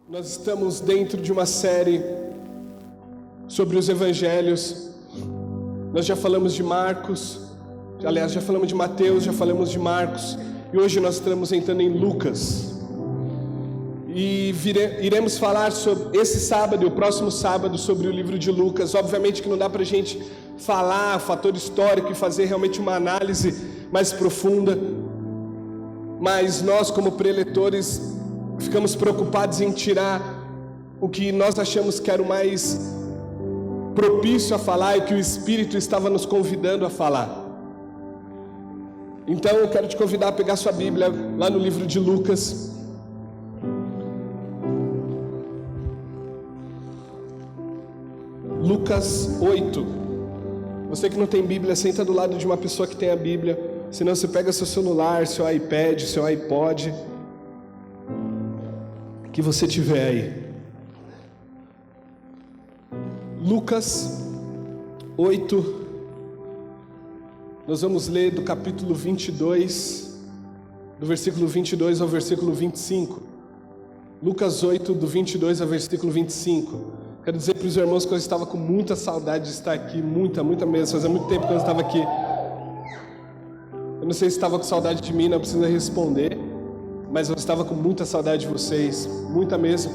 Nós estamos dentro de uma série sobre os evangelhos. Nós já falamos de Marcos, aliás, já falamos de Mateus, já falamos de Marcos, e hoje nós estamos entrando em Lucas. E iremos falar sobre esse sábado e o próximo sábado sobre o livro de Lucas. Obviamente que não dá para a gente falar o fator histórico e fazer realmente uma análise mais profunda, mas nós, como preletores, ficamos preocupados em tirar o que nós achamos que era o mais propício a falar e que o Espírito estava nos convidando a falar. Então eu quero te convidar a pegar sua Bíblia lá no livro de Lucas. Lucas 8. Você que não tem Bíblia, senta do lado de uma pessoa que tem a Bíblia. Senão você pega seu celular, seu iPad, seu iPod, que você tiver aí. Lucas 8. Nós vamos ler do capítulo 22, do versículo 22 ao versículo 25. Lucas 8, do 22 ao versículo 25. Quero dizer para os irmãos que eu estava com muita saudade de estar aqui, muita mesmo. Fazia muito tempo que eu não estava aqui. Eu não sei se estava com saudade de mim, não precisa responder, mas eu estava com muita saudade de vocês, muita mesmo.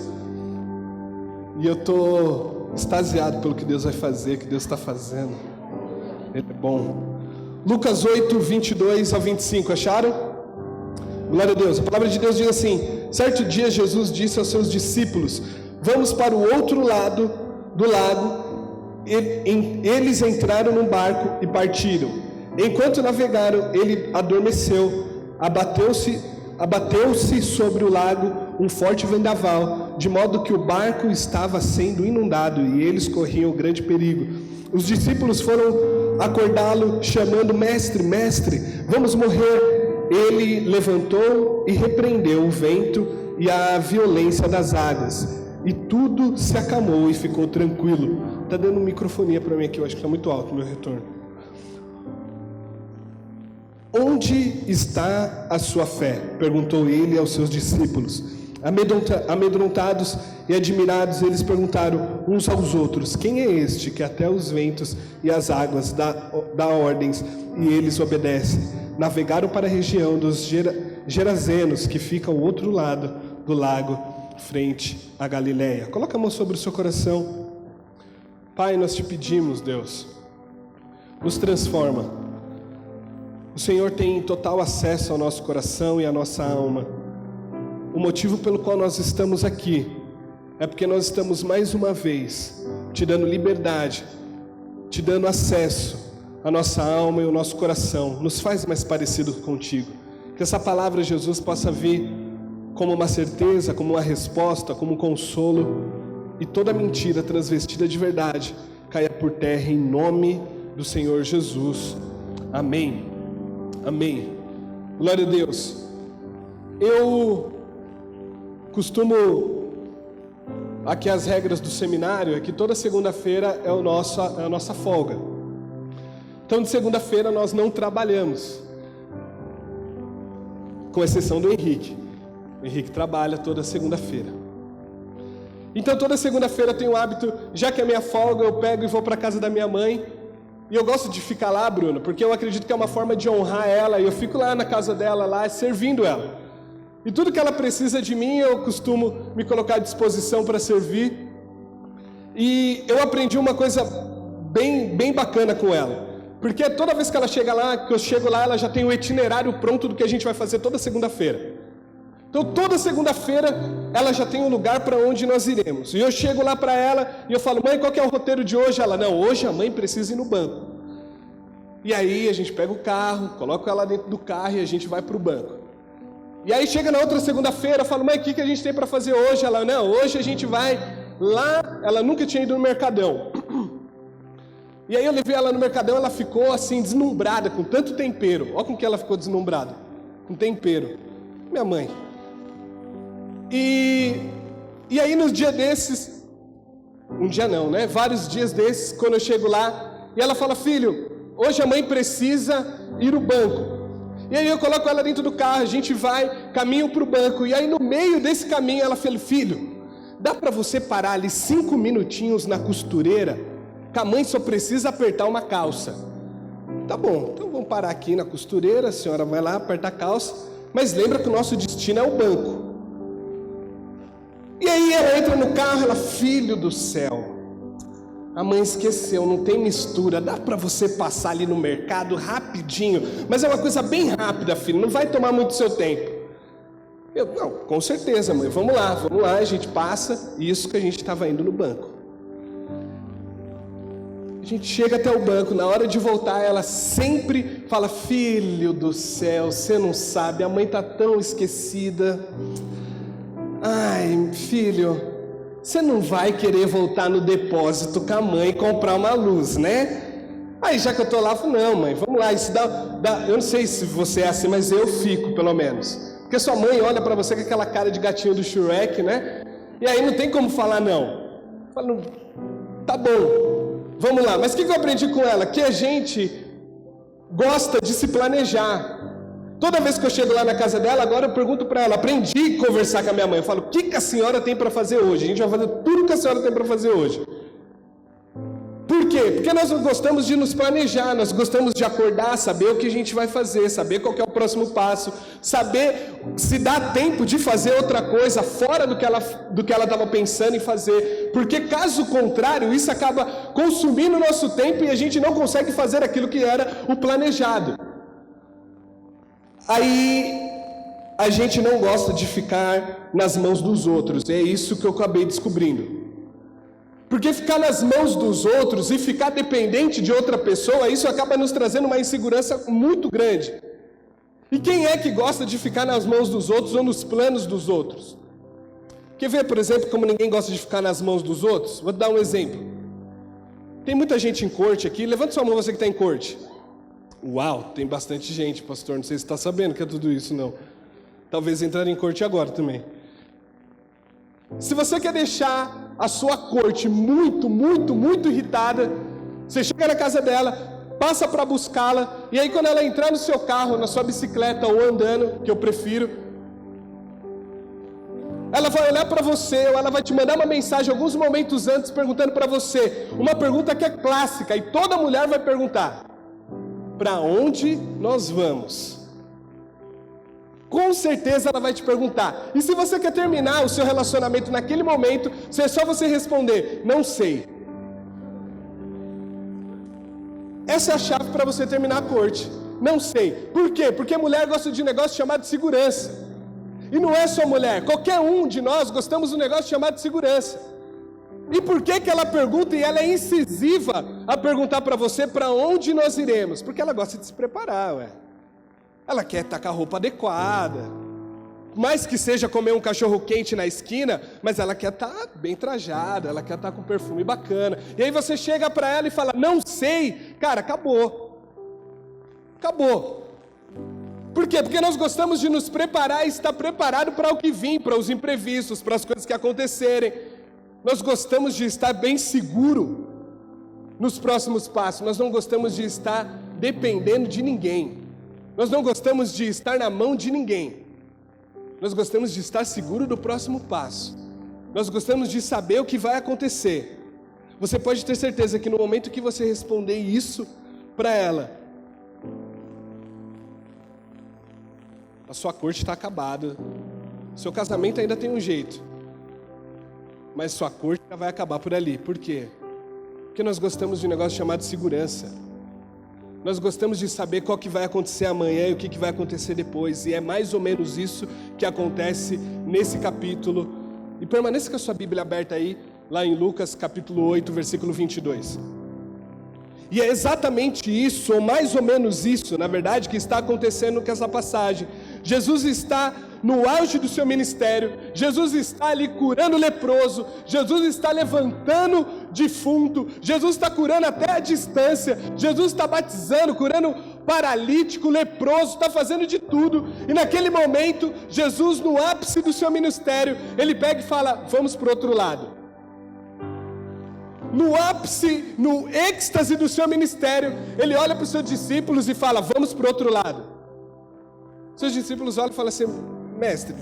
E eu estou extasiado pelo que Deus vai fazer, que Deus está fazendo. Ele é bom. Lucas 8, 22 ao 25, acharam? Glória a Deus. A palavra de Deus diz assim: certo dia Jesus disse aos seus discípulos: vamos para o outro lado do lago. Eles entraram num barco e partiram. Enquanto navegaram, ele adormeceu. Abateu-se sobre o lago um forte vendaval, de modo que o barco estava sendo inundado e eles corriam grande perigo. Os discípulos foram acordá-lo, chamando: mestre, mestre, vamos morrer. Ele levantou e repreendeu o vento e a violência das águas, e tudo se acalmou e ficou tranquilo. Está dando microfonia para mim aqui, eu acho que está muito alto o meu retorno. Onde está a sua fé? Perguntou ele aos seus discípulos. Amedrontados e admirados, eles perguntaram uns aos outros: quem é este que até os ventos e as águas dá ordens e eles obedecem? Navegaram para a região dos Gerazenos, que fica ao outro lado do lago, frente a Galileia. Coloca a mão sobre o seu coração. Pai, nós te pedimos, Deus, nos transforma. O Senhor tem total acesso ao nosso coração e à nossa alma. O motivo pelo qual nós estamos aqui é porque nós estamos mais uma vez te dando liberdade, te dando acesso à nossa alma e ao nosso coração. Nos faz mais parecido contigo. Que essa palavra, Jesus, possa vir como uma certeza, como uma resposta, como um consolo, e toda mentira transvestida de verdade caia por terra em nome do Senhor Jesus. Amém. Amém. Glória a Deus. Eu costumo, aqui as regras do seminário é que toda segunda-feira é a nossa folga. Então de segunda-feira nós não trabalhamos, com exceção do Henrique. O Henrique trabalha toda segunda-feira. Então toda segunda-feira eu tenho o hábito, já que é minha folga, eu pego e vou para a casa da minha mãe. E eu gosto de ficar lá, Bruno, porque eu acredito que é uma forma de honrar ela. E eu fico lá na casa dela, lá, servindo ela. E tudo que ela precisa de mim, eu costumo me colocar à disposição para servir. E eu aprendi uma coisa bem bacana com ela. Porque toda vez que ela chega lá, que eu chego lá, ela já tem o itinerário pronto do que a gente vai fazer toda segunda-feira. Então toda segunda-feira ela já tem um lugar para onde nós iremos. E eu chego lá para ela e eu falo: mãe, qual que é o roteiro de hoje? Ela: não, hoje a mãe precisa ir no banco. E aí a gente pega o carro, coloca ela dentro do carro e a gente vai para o banco. E aí chega na outra segunda-feira, eu falo: mãe, o que a gente tem para fazer hoje? Ela: não, hoje a gente vai lá. Ela nunca tinha ido no Mercadão. E aí eu levei ela no Mercadão, ela ficou assim deslumbrada com tanto tempero. Olha com que ela ficou deslumbrada, com tempero. Minha mãe. E aí nos dias desses, um dia não, né? Vários dias desses, quando eu chego lá, e ela fala: filho, hoje a mãe precisa ir no banco. E aí eu coloco ela dentro do carro, a gente vai, caminho para o banco. E aí no meio desse caminho ela fala: filho, dá para você parar ali 5 minutinhos na costureira? Que a mãe só precisa apertar uma calça. Tá bom, então vamos parar aqui na costureira, a senhora vai lá, aperta a calça, mas lembra que o nosso destino é o banco. E aí ela entra no carro, ela, filho do céu, a mãe esqueceu, não tem mistura, dá para você passar ali no mercado rapidinho, mas é uma coisa bem rápida, filho, não vai tomar muito seu tempo. Não, com certeza, mãe, vamos lá, a gente passa, isso que a gente estava indo no banco. A gente chega até o banco, na hora de voltar, ela sempre fala, filho do céu, você não sabe, a mãe está tão esquecida. Ai, filho, você não vai querer voltar no depósito com a mãe e comprar uma luz, né? Aí já que eu estou lá, eu falo, não mãe, vamos lá, isso dá... Eu não sei se você é assim, mas eu fico pelo menos. Porque sua mãe olha para você com aquela cara de gatinho do Shrek, né? E aí não tem como falar não. Eu falo, tá bom, vamos lá. Mas o que eu aprendi com ela? Que a gente gosta de se planejar. Toda vez que eu chego lá na casa dela, agora eu pergunto para ela, aprendi a conversar com a minha mãe. Eu falo, o que a senhora tem para fazer hoje? A gente vai fazer tudo que a senhora tem para fazer hoje. Por quê? Porque nós gostamos de nos planejar, nós gostamos de acordar, saber o que a gente vai fazer, saber qual que é o próximo passo, saber se dá tempo de fazer outra coisa fora do que ela estava pensando em fazer. Porque caso contrário, isso acaba consumindo o nosso tempo e a gente não consegue fazer aquilo que era o planejado. Aí a gente não gosta de ficar nas mãos dos outros, é isso que eu acabei descobrindo. Porque ficar nas mãos dos outros e ficar dependente de outra pessoa, isso acaba nos trazendo uma insegurança muito grande. E quem é que gosta de ficar nas mãos dos outros ou nos planos dos outros? Quer ver, por exemplo, como ninguém gosta de ficar nas mãos dos outros? Vou te dar um exemplo. Tem muita gente em corte aqui, levanta sua mão você que está em corte. Uau, tem bastante gente, pastor, não sei se está sabendo que é tudo isso, não. Talvez entrar em corte agora também. Se você quer deixar a sua corte muito, muito, muito irritada, você chega na casa dela, passa para buscá-la, e aí quando ela entrar no seu carro, na sua bicicleta ou andando, que eu prefiro, ela vai olhar para você, ou ela vai te mandar uma mensagem alguns momentos antes, perguntando para você, uma pergunta que é clássica, e toda mulher vai perguntar: para onde nós vamos? Com certeza ela vai te perguntar. E se você quer terminar o seu relacionamento naquele momento, é só você responder, não sei. Essa é a chave para você terminar a corte. Não sei. Por quê? Porque a mulher gosta de um negócio chamado segurança. E não é só mulher. Qualquer um de nós gostamos de um negócio chamado segurança. E por que ela pergunta e ela é incisiva a perguntar para você para onde nós iremos? Porque ela gosta de se preparar, ué. Ela quer estar com a roupa adequada. Mais que seja comer um cachorro quente na esquina, mas ela quer estar bem trajada, ela quer estar com perfume bacana. E aí você chega para ela e fala, não sei. Cara, acabou. Acabou. Por quê? Porque nós gostamos de nos preparar e estar preparado para o que vir, para os imprevistos, para as coisas que acontecerem. Nós gostamos de estar bem seguro nos próximos passos. Nós não gostamos de estar dependendo de ninguém. Nós não gostamos de estar na mão de ninguém. Nós gostamos de estar seguro do próximo passo. Nós gostamos de saber o que vai acontecer. Você pode ter certeza que no momento que você responder isso para ela, a sua corte está acabada. Seu casamento ainda tem um jeito. Mas sua corte já vai acabar por ali. Por quê? Porque nós gostamos de um negócio chamado segurança. Nós gostamos de saber qual que vai acontecer amanhã e o que vai acontecer depois. E é mais ou menos isso que acontece nesse capítulo. E permaneça com a sua Bíblia aberta aí, lá em Lucas capítulo 8, versículo 22. E é exatamente isso, ou mais ou menos isso, na verdade, que está acontecendo com essa passagem. Jesus está no auge do seu ministério, Jesus está ali curando leproso, Jesus está levantando defunto, Jesus está curando até a distância, Jesus está batizando, curando paralítico, leproso, está fazendo de tudo. E naquele momento, Jesus no ápice do seu ministério, ele pega e fala, vamos para o outro lado. No ápice, no êxtase do seu ministério, ele olha para os seus discípulos e fala, vamos para o outro lado. Seus discípulos olham e falam assim, mestre,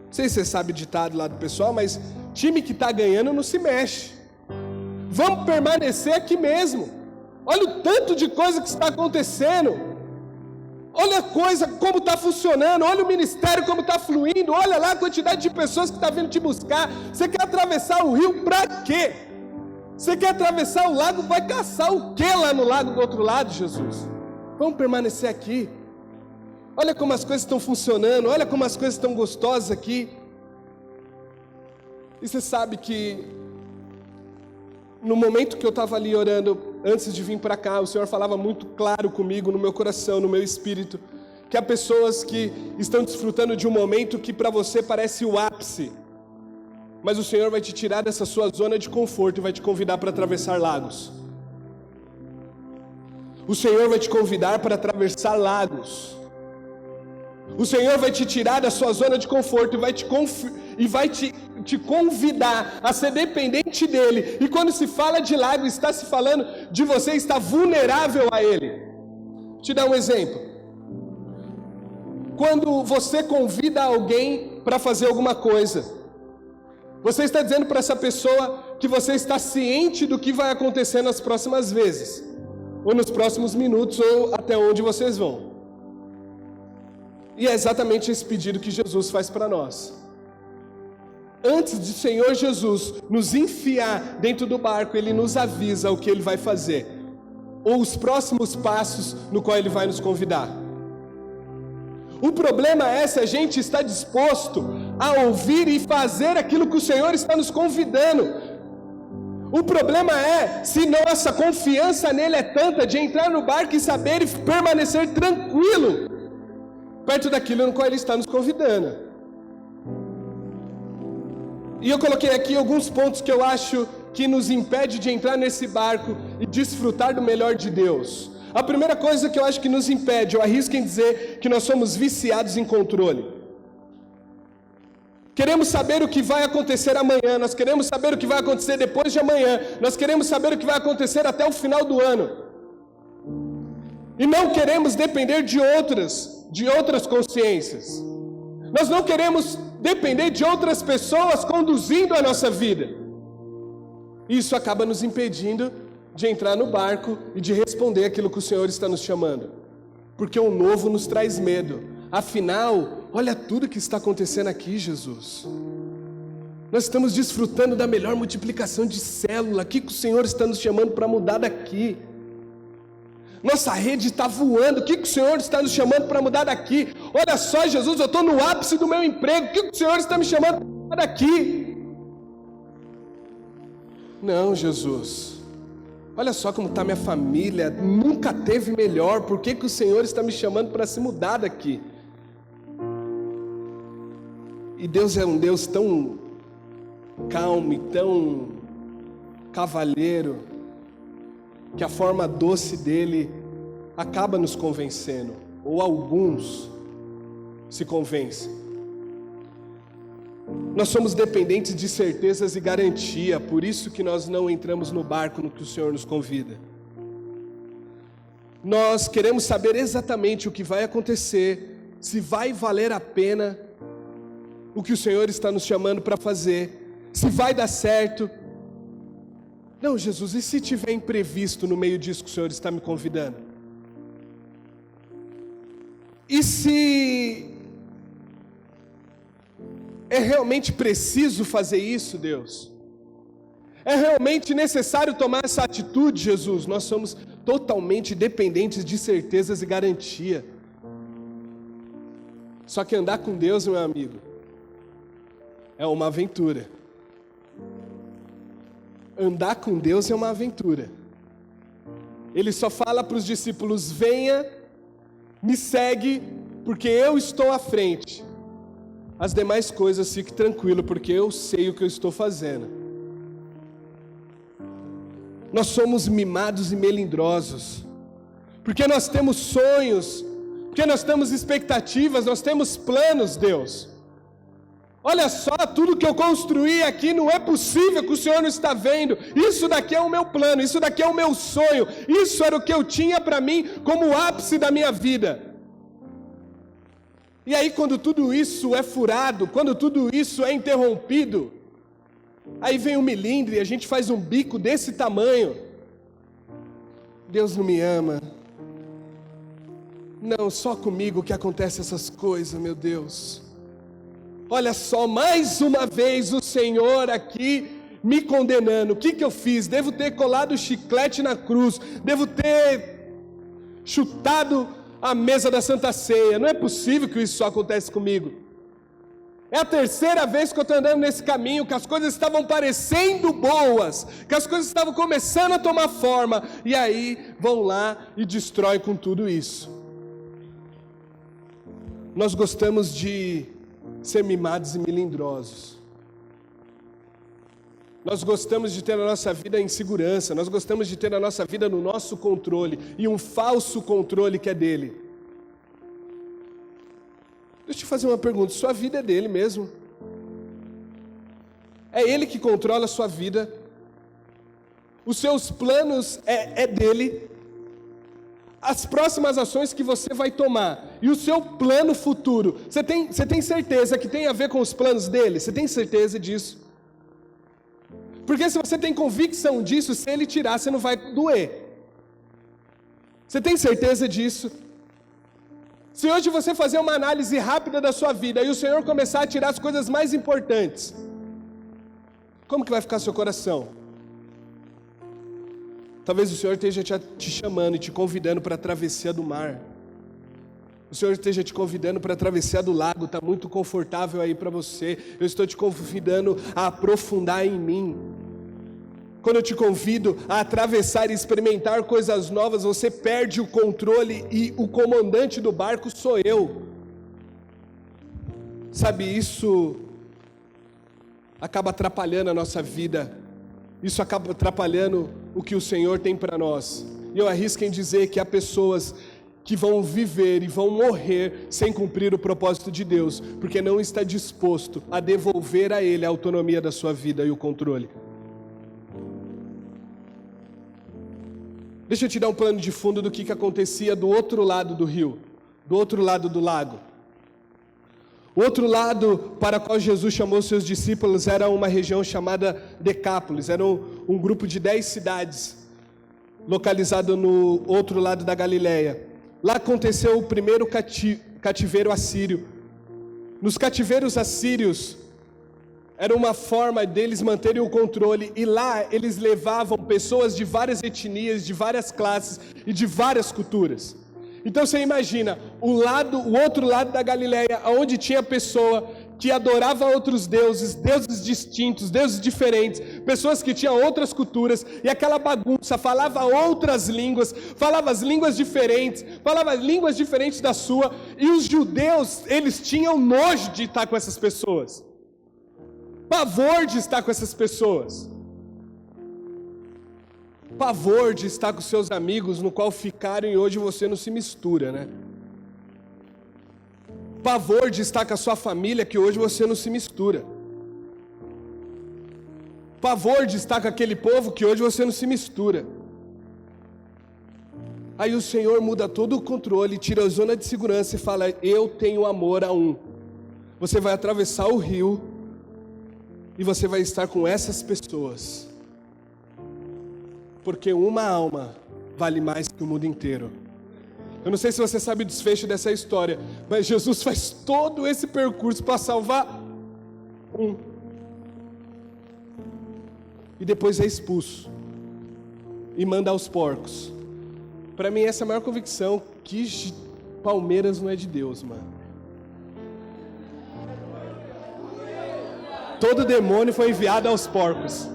Não sei se você sabe o ditado lá do pessoal, mas time que está ganhando não se mexe. Vamos permanecer aqui mesmo. Olha o tanto de coisa que está acontecendo. Olha a coisa como está funcionando. Olha o ministério como está fluindo. Olha lá a quantidade de pessoas que está vindo te buscar. Você quer atravessar o rio para quê? Você quer atravessar o lago? Vai caçar o quê lá no lago do outro lado, Jesus? Vamos permanecer aqui. Olha como as coisas estão funcionando. Olha como as coisas estão gostosas aqui. E você sabe que no momento que eu estava ali orando, antes de vir para cá, o Senhor falava muito claro comigo, no meu coração, no meu espírito, que há pessoas que estão desfrutando de um momento que para você parece o ápice, mas o Senhor vai te tirar dessa sua zona de conforto e vai te convidar para atravessar lagos. O Senhor vai te convidar para atravessar lagos. O Senhor vai te tirar da sua zona de conforto e vai te convidar a ser dependente dEle. E quando se fala de lago, está se falando de você estar vulnerável a Ele. Vou te dar um exemplo. Quando você convida alguém para fazer alguma coisa, você está dizendo para essa pessoa que você está ciente do que vai acontecer nas próximas vezes, ou nos próximos minutos, ou até onde vocês vão. E é exatamente esse pedido que Jesus faz para nós. Antes de Senhor Jesus nos enfiar dentro do barco, Ele nos avisa o que Ele vai fazer, ou os próximos passos no qual Ele vai nos convidar. O problema é se a gente está disposto a ouvir e fazer aquilo que o Senhor está nos convidando. O problema é se nossa confiança nele é tanta de entrar no barco e saber e permanecer tranquilo perto daquilo no qual Ele está nos convidando. E eu coloquei aqui alguns pontos que eu acho que nos impede de entrar nesse barco e desfrutar do melhor de Deus. A primeira coisa que eu acho que nos impede, eu arrisco em dizer que nós somos viciados em controle. Queremos saber o que vai acontecer amanhã, nós queremos saber o que vai acontecer depois de amanhã, nós queremos saber o que vai acontecer até o final do ano. E não queremos depender de outras consciências. Nós não queremos depender de outras pessoas conduzindo a nossa vida. Isso acaba nos impedindo de entrar no barco e de responder aquilo que o Senhor está nos chamando. Porque o novo nos traz medo. Afinal, olha tudo que está acontecendo aqui, Jesus. Nós estamos desfrutando da melhor multiplicação de célula. O que o Senhor está nos chamando para mudar daqui? Nossa rede está voando. O que o Senhor está nos chamando para mudar daqui? Olha só, Jesus, eu estou no ápice do meu emprego. O que o Senhor está me chamando para mudar daqui? Não, Jesus. Olha só como está minha família. Nunca teve melhor. Por que o Senhor está me chamando para se mudar daqui? E Deus é um Deus tão calmo e tão cavalheiro, que a forma doce dele acaba nos convencendo, ou alguns se convencem. Nós somos dependentes de certezas e garantia, por isso que nós não entramos no barco no que o Senhor nos convida. Nós queremos saber exatamente o que vai acontecer, se vai valer a pena o que o Senhor está nos chamando para fazer, se vai dar certo. Não, Jesus, e se tiver imprevisto no meio disso que o Senhor está me convidando? E se é realmente preciso fazer isso, Deus? É realmente necessário tomar essa atitude, Jesus? Nós somos totalmente dependentes de certezas e garantia. Só que andar com Deus, meu amigo, é uma aventura. Andar com Deus é uma aventura. Ele só fala para os discípulos: venha, me segue, porque eu estou à frente. As demais coisas fique tranquilo, porque eu sei o que eu estou fazendo. Nós somos mimados e melindrosos, porque nós temos sonhos, porque nós temos expectativas, nós temos planos, Deus. Olha só, tudo que eu construí aqui não é possível que o Senhor não está vendo. Isso daqui é o meu plano, isso daqui é o meu sonho. Isso era o que eu tinha para mim como o ápice da minha vida. E aí quando tudo isso é furado, quando tudo isso é interrompido, aí vem um milindre e a gente faz um bico desse tamanho. Deus não me ama. Não, só comigo que acontecem essas coisas, meu Deus. Olha só, mais uma vez o Senhor aqui me condenando. O que eu fiz? Devo ter colado o chiclete na cruz, devo ter chutado a mesa da Santa Ceia. Não é possível que isso só acontece comigo. É a terceira vez que eu estou andando nesse caminho, que as coisas estavam parecendo boas, que as coisas estavam começando a tomar forma, e aí vão lá e destroem com tudo isso. Nós gostamos de ser mimados e melindrosos. Nós gostamos de ter a nossa vida em segurança, nós gostamos de ter a nossa vida no nosso controle, e um falso controle que é dele. Deixa eu te fazer uma pergunta, sua vida é dele mesmo? É ele que controla a sua vida? Os seus planos é dele? As próximas ações que você vai tomar e o seu plano futuro, você tem certeza que tem a ver com os planos dele? Você tem certeza disso? Porque se você tem convicção disso, se ele tirar, você não vai doer. Você tem certeza disso? Se hoje você fazer uma análise rápida da sua vida e o Senhor começar a tirar as coisas mais importantes, como que vai ficar seu coração? Talvez o Senhor esteja te chamando e te convidando para a travessia do mar. O Senhor esteja te convidando para a travessia do lago, está muito confortável aí para você. Eu estou te convidando a aprofundar em mim. Quando eu te convido a atravessar e experimentar coisas novas, você perde o controle e o comandante do barco sou eu. Sabe, isso acaba atrapalhando a nossa vida. Isso acaba atrapalhando o que o Senhor tem para nós. E eu arrisco em dizer que há pessoas que vão viver e vão morrer sem cumprir o propósito de Deus, porque não está disposto a devolver a Ele a autonomia da sua vida e o controle. Deixa eu te dar um plano de fundo do que acontecia do outro lado do rio, do outro lado do lago. O outro lado para o qual Jesus chamou seus discípulos era uma região chamada Decápolis, era um grupo de 10 cidades, localizado no outro lado da Galileia. Lá aconteceu o primeiro cativeiro assírio. Nos cativeiros assírios, era uma forma deles manterem o controle, e lá eles levavam pessoas de várias etnias, de várias classes e de várias culturas. Então você imagina, o outro lado da Galileia, onde tinha pessoa que adorava outros deuses, deuses distintos, deuses diferentes, pessoas que tinham outras culturas, e aquela bagunça, falava outras línguas, falava as línguas diferentes, falava línguas diferentes da sua, e os judeus, eles tinham nojo de estar com essas pessoas, pavor de estar com essas pessoas, pavor de estar com seus amigos, no qual ficaram e hoje você não se mistura, né? Pavor de estar com a sua família, que hoje você não se mistura. Pavor de estar com aquele povo que hoje você não se mistura. Aí o Senhor muda todo o controle, tira a zona de segurança e fala: eu tenho amor a um. Você vai atravessar o rio e você vai estar com essas pessoas, porque uma alma vale mais que o mundo inteiro. Eu não sei se você sabe o desfecho dessa história, mas Jesus faz todo esse percurso para salvar um, e depois é expulso e manda aos porcos. Para mim essa é a maior convicção, que Palmeiras não é de Deus, mano. Todo demônio foi enviado aos porcos.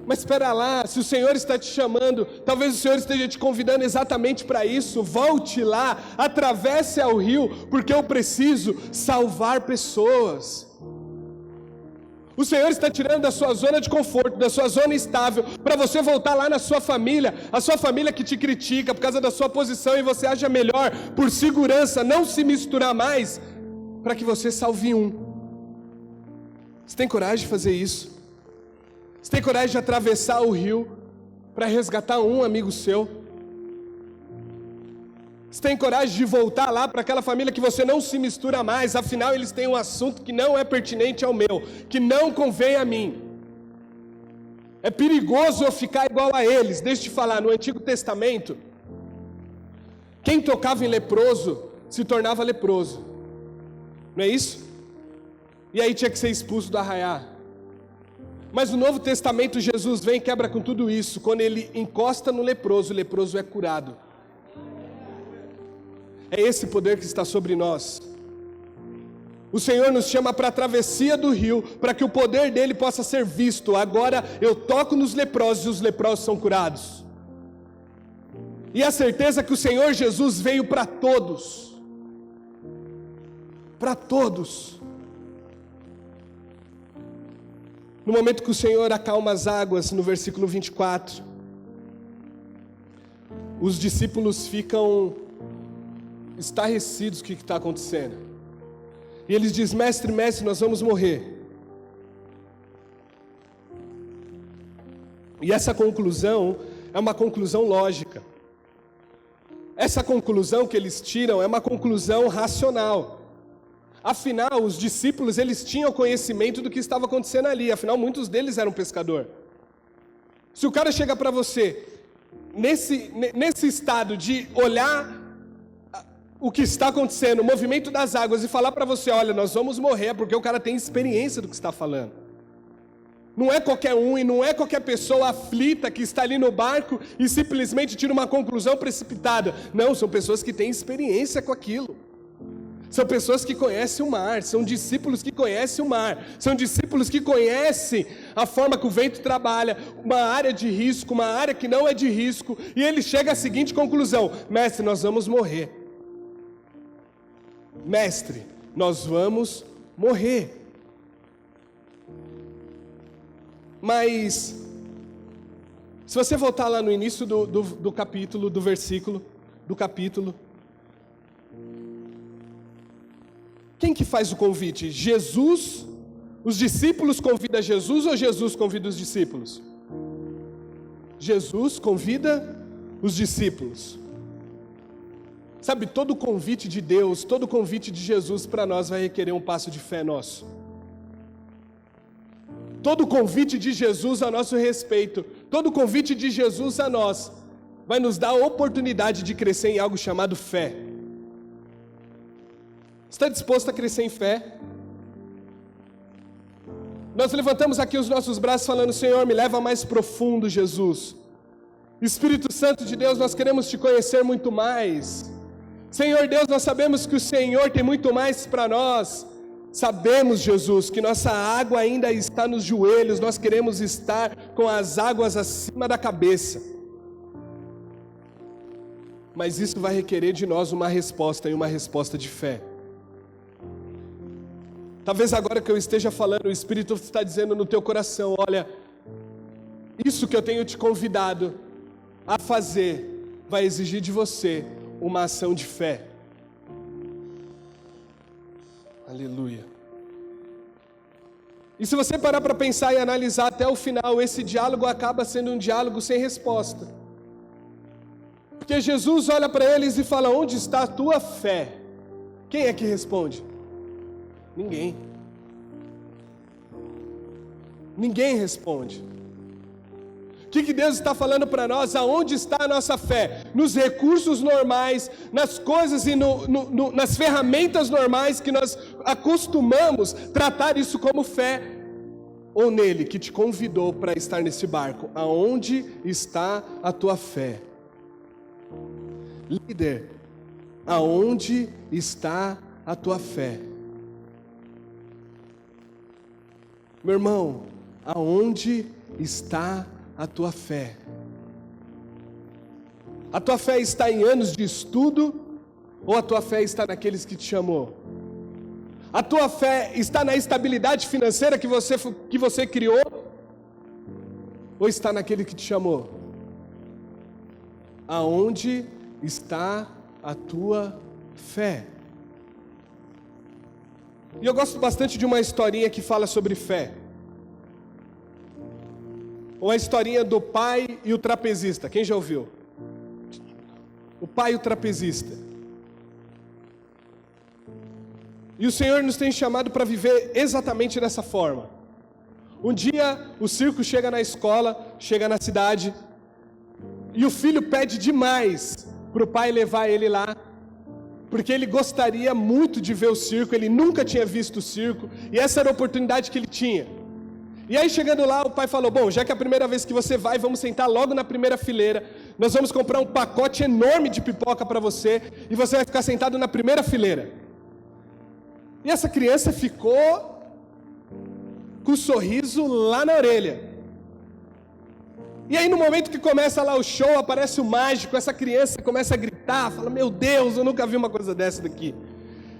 Mas espera lá, se o Senhor está te chamando, talvez o Senhor esteja te convidando exatamente para isso. Volte lá, atravesse ao rio, porque eu preciso salvar pessoas. O Senhor está tirando da sua zona de conforto, da sua zona estável, para você voltar lá na sua família, a sua família que te critica por causa da sua posição, e você acha melhor, por segurança, não se misturar mais, para que você salve um. Você tem coragem de fazer isso? Você tem coragem de atravessar o rio para resgatar um amigo seu? Você tem coragem de voltar lá para aquela família que você não se mistura mais, afinal eles têm um assunto que não é pertinente ao meu, que não convém a mim. É perigoso eu ficar igual a eles. Deixa eu te falar, no Antigo Testamento, quem tocava em leproso se tornava leproso. Não é isso? E aí tinha que ser expulso do arraial. Mas no Novo Testamento Jesus vem e quebra com tudo isso. Quando ele encosta no leproso, o leproso é curado. É esse poder que está sobre nós. O Senhor nos chama para a travessia do rio, para que o poder dele possa ser visto. Agora eu toco nos leprosos e os leprosos são curados. E a certeza que o Senhor Jesus veio para todos. Para todos. No momento que o Senhor acalma as águas, no versículo 24, os discípulos ficam estarrecidos com o que está acontecendo. E eles dizem: mestre, mestre, nós vamos morrer. E essa conclusão é uma conclusão lógica. Essa conclusão que eles tiram é uma conclusão racional. Afinal, os discípulos, eles tinham conhecimento do que estava acontecendo ali. Afinal, muitos deles eram pescador. Se o cara chega para você, nesse estado de olhar o que está acontecendo, o movimento das águas, e falar para você: olha, nós vamos morrer, porque o cara tem experiência do que está falando. Não é qualquer um e não é qualquer pessoa aflita que está ali no barco e simplesmente tira uma conclusão precipitada. Não, são pessoas que têm experiência com aquilo. São pessoas que conhecem o mar, são discípulos que conhecem o mar, são discípulos que conhecem a forma que o vento trabalha, uma área de risco, uma área que não é de risco, e ele chega à seguinte conclusão: mestre, nós vamos morrer. Mestre, nós vamos morrer. Mas, se você voltar lá no início do capítulo, do versículo, do capítulo, quem que faz o convite? Jesus? Os discípulos convidam Jesus ou Jesus convida os discípulos? Jesus convida os discípulos. Sabe, todo convite de Deus, todo convite de Jesus para nós vai requerer um passo de fé nosso. Todo convite de Jesus a nosso respeito, todo convite de Jesus a nós, vai nos dar a oportunidade de crescer em algo chamado fé. Está disposto a crescer em fé? Nós levantamos aqui os nossos braços falando: Senhor, me leva mais profundo, Jesus. Espírito Santo de Deus, nós queremos te conhecer muito mais. Senhor Deus, nós sabemos que o Senhor tem muito mais para nós. Sabemos, Jesus, que nossa água ainda está nos joelhos, nós queremos estar com as águas acima da cabeça. Mas isso vai requerer de nós uma resposta, e uma resposta de fé. Talvez agora que eu esteja falando, o Espírito está dizendo no teu coração: olha, isso que eu tenho te convidado a fazer, vai exigir de você uma ação de fé. Aleluia. E se você parar para pensar e analisar até o final, esse diálogo acaba sendo um diálogo sem resposta. Porque Jesus olha para eles e fala: onde está a tua fé? Quem é que responde? Ninguém. Ninguém responde. O que Deus está falando para nós? Aonde está a nossa fé? Nos recursos normais, nas coisas e nas ferramentas normais que nós acostumamos tratar isso como fé, ou nele que te convidou para estar nesse barco? Aonde está a tua fé? Líder, aonde está a tua fé? Meu irmão, aonde está a tua fé? A tua fé está em anos de estudo, ou a tua fé está naqueles que te chamou? A tua fé está na estabilidade financeira que você criou, ou está naquele que te chamou? Aonde está a tua fé? E eu gosto bastante de uma historinha que fala sobre fé. Uma historinha do pai e o trapezista. Quem já ouviu? o pai e o trapezista. E o Senhor nos tem chamado para viver exatamente dessa forma. Um dia o circo chega na escola, chega na cidade, e o filho pede demais para o pai levar ele lá, porque ele gostaria muito de ver o circo, ele nunca tinha visto o circo, e essa era a oportunidade que ele tinha. E aí chegando lá, o pai falou, bom, já que é a primeira vez que você vai, vamos sentar logo na primeira fileira, nós vamos comprar um pacote enorme de pipoca para você, e você vai ficar sentado na primeira fileira. E essa criança ficou com o sorriso lá na orelha. E aí no momento que começa lá o show, aparece o mágico, essa criança começa a gritar, fala, meu Deus, eu nunca vi uma coisa dessa daqui.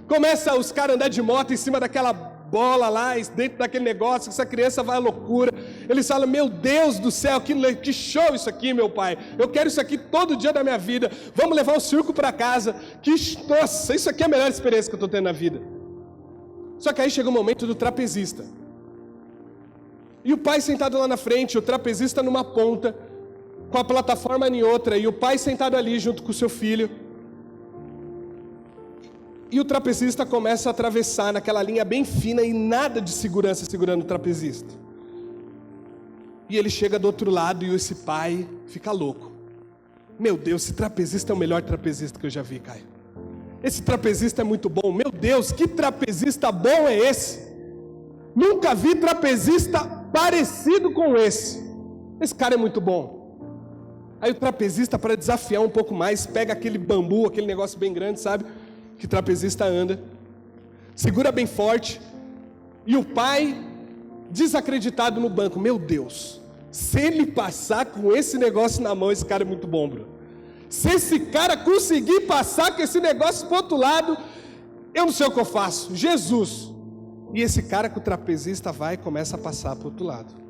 Começa os caras a andar de moto em cima daquela bola lá, dentro daquele negócio, essa criança vai à loucura. Eles falam, meu Deus do céu, que show isso aqui, meu pai. Eu quero isso aqui todo dia da minha vida. Vamos levar o circo para casa. Nossa, isso aqui é a melhor experiência que eu estou tendo na vida. Só que aí chega o momento do trapezista. E o pai sentado lá na frente, o trapezista numa ponta, com a plataforma em outra, e o pai sentado ali junto com o seu filho. E o trapezista começa a atravessar naquela linha bem fina e nada de segurança segurando o trapezista. E ele chega do outro lado e esse pai fica louco. Meu Deus, esse trapezista é o melhor trapezista que eu já vi, Caio. Esse trapezista é muito bom. Meu Deus, que trapezista bom é esse? Nunca vi trapezista parecido com esse. Esse cara é muito bom. Aí o trapezista, para desafiar um pouco mais, pega aquele bambu, aquele negócio bem grande, sabe? Que trapezista anda. Segura bem forte. E o pai, desacreditado no banco. Meu Deus, se ele passar com esse negócio na mão, esse cara é muito bom, bro. Se esse cara conseguir passar com esse negócio pro outro lado, eu não sei o que eu faço. Jesus. E esse cara com o trapezista vai e começa a passar para o outro lado.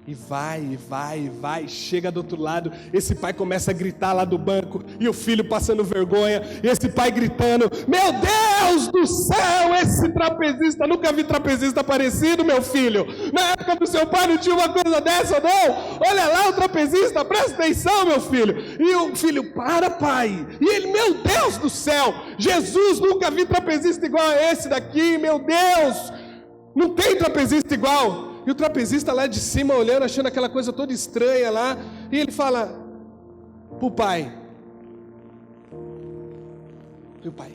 E vai, chega do outro lado, esse pai começa a gritar lá do banco, e o filho passando vergonha, e esse pai gritando, meu Deus do céu, esse trapezista, nunca vi trapezista parecido, meu filho, na época do seu pai não tinha uma coisa dessa não, olha lá o trapezista, presta atenção meu filho, e o filho, para pai, e ele, meu Deus do céu, Jesus, nunca vi trapezista igual a esse daqui, meu Deus, não tem trapezista igual. E o trapezista lá de cima olhando, achando aquela coisa toda estranha lá. E ele fala pro pai. E o pai.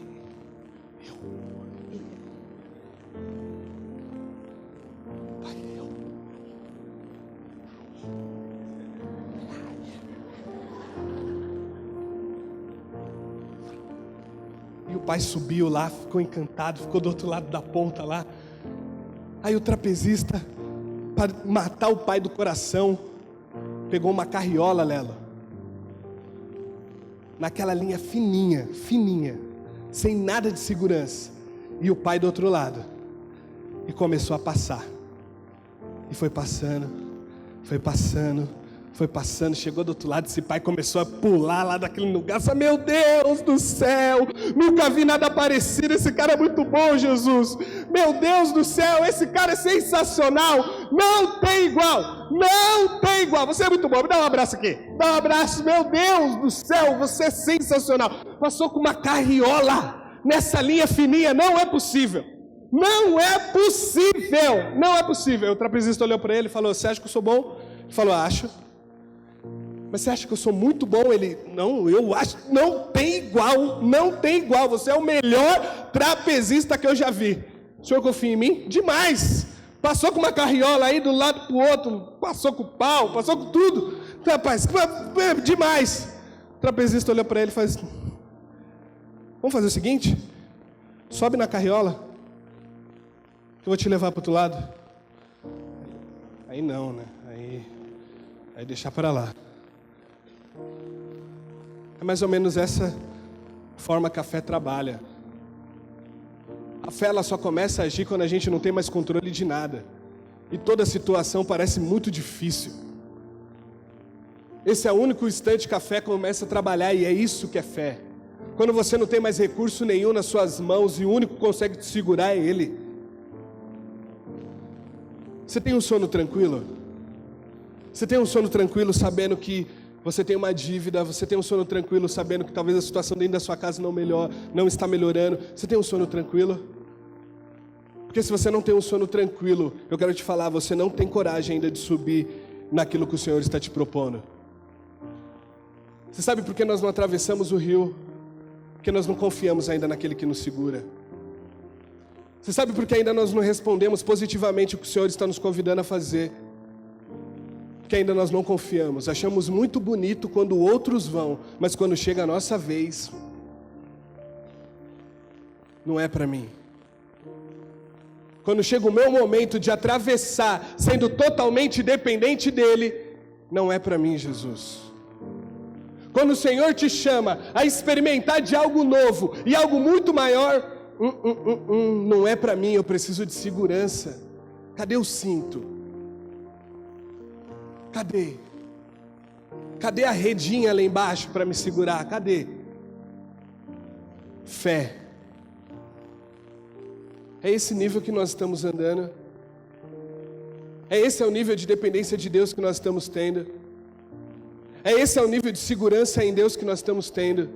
E o pai subiu lá, ficou encantado, ficou do outro lado da ponta lá. Aí o trapezista, para matar o pai do coração, pegou uma carriola, Lelo, naquela linha fininha, sem nada de segurança, e o pai do outro lado, e começou a passar, e foi passando, chegou do outro lado, esse pai começou a pular lá daquele lugar, meu Deus do céu, nunca vi nada parecido, esse cara é muito bom, Jesus, meu Deus do céu, esse cara é sensacional, não tem igual, você é muito bom, me dá um abraço aqui, dá um abraço, meu Deus do céu, você é sensacional, passou com uma carriola, nessa linha fininha, não é possível, o trapezista olhou para ele e falou, você acha que eu sou bom? Ele falou, acho. Mas você acha que eu sou muito bom? Ele, não, eu acho, não tem igual, você é o melhor trapezista que eu já vi. O senhor confia em mim? Demais. Passou com uma carriola aí do lado pro outro, passou com o pau, passou com tudo. Rapaz, demais. O trapezista olhou para ele e faz, vamos fazer o seguinte, sobe na carriola, que eu vou te levar para o outro lado. Aí não, né? Aí deixar para lá. É mais ou menos essa forma que a fé trabalha. A fé ela só começa a agir quando a gente não tem mais controle de nada. E toda a situação parece muito difícil. Esse é o único instante que a fé começa a trabalhar e é isso que é fé. Quando você não tem mais recurso nenhum nas suas mãos e o único que consegue te segurar é Ele. Você tem um sono tranquilo? Você tem um sono tranquilo sabendo que Você tem uma dívida, você tem um sono tranquilo, sabendo que talvez a situação dentro da sua casa não está melhorando. Você tem um sono tranquilo? Porque se você não tem um sono tranquilo, eu quero te falar, você não tem coragem ainda de subir naquilo que o Senhor está te propondo. Você sabe por que nós não atravessamos o rio? Porque nós não confiamos ainda naquele que nos segura. Você sabe por que ainda nós não respondemos positivamente o que o Senhor está nos convidando a fazer? Porque ainda nós não confiamos. Achamos muito bonito quando outros vão, mas quando chega a nossa vez, não é para mim. Quando chega o meu momento de atravessar, sendo totalmente dependente dEle, não é para mim, Jesus. Quando o Senhor te chama a experimentar de algo novo e algo muito maior, não é para mim, eu preciso de segurança. Cadê o cinto? Cadê? Cadê a redinha lá embaixo para me segurar? Cadê? Fé. É esse nível que nós estamos andando. Esse é o nível de dependência de Deus que nós estamos tendo. Esse é o nível de segurança em Deus que nós estamos tendo.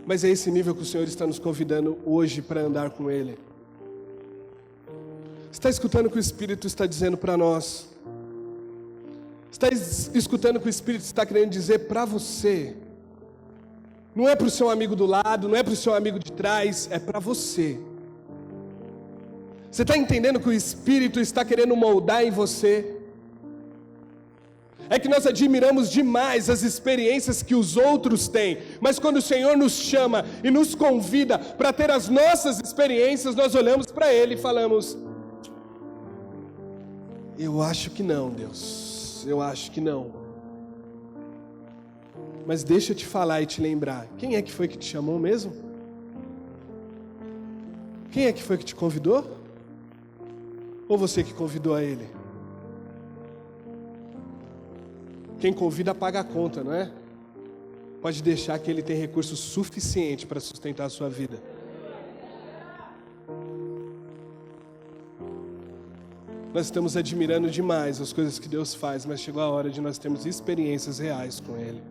Mas é esse nível que o Senhor está nos convidando hoje para andar com Ele. Está escutando o que o Espírito está dizendo para nós? Está escutando o que o Espírito está querendo dizer para você? Não é para o seu amigo do lado, não é para o seu amigo de trás, é para você. Você está entendendo que o Espírito está querendo moldar em você? É que nós admiramos demais as experiências que os outros têm, mas quando o Senhor nos chama e nos convida para ter as nossas experiências, nós olhamos para Ele e falamos: eu acho que não, Deus, eu acho que não. Mas deixa eu te falar e te lembrar, quem é que foi que te chamou mesmo? Quem é que foi que te convidou? Ou você que convidou a Ele? Quem convida paga a conta, não é? Pode deixar que Ele tem recurso suficiente para sustentar a sua vida. Nós estamos admirando demais as coisas que Deus faz, mas chegou a hora de nós termos experiências reais com Ele.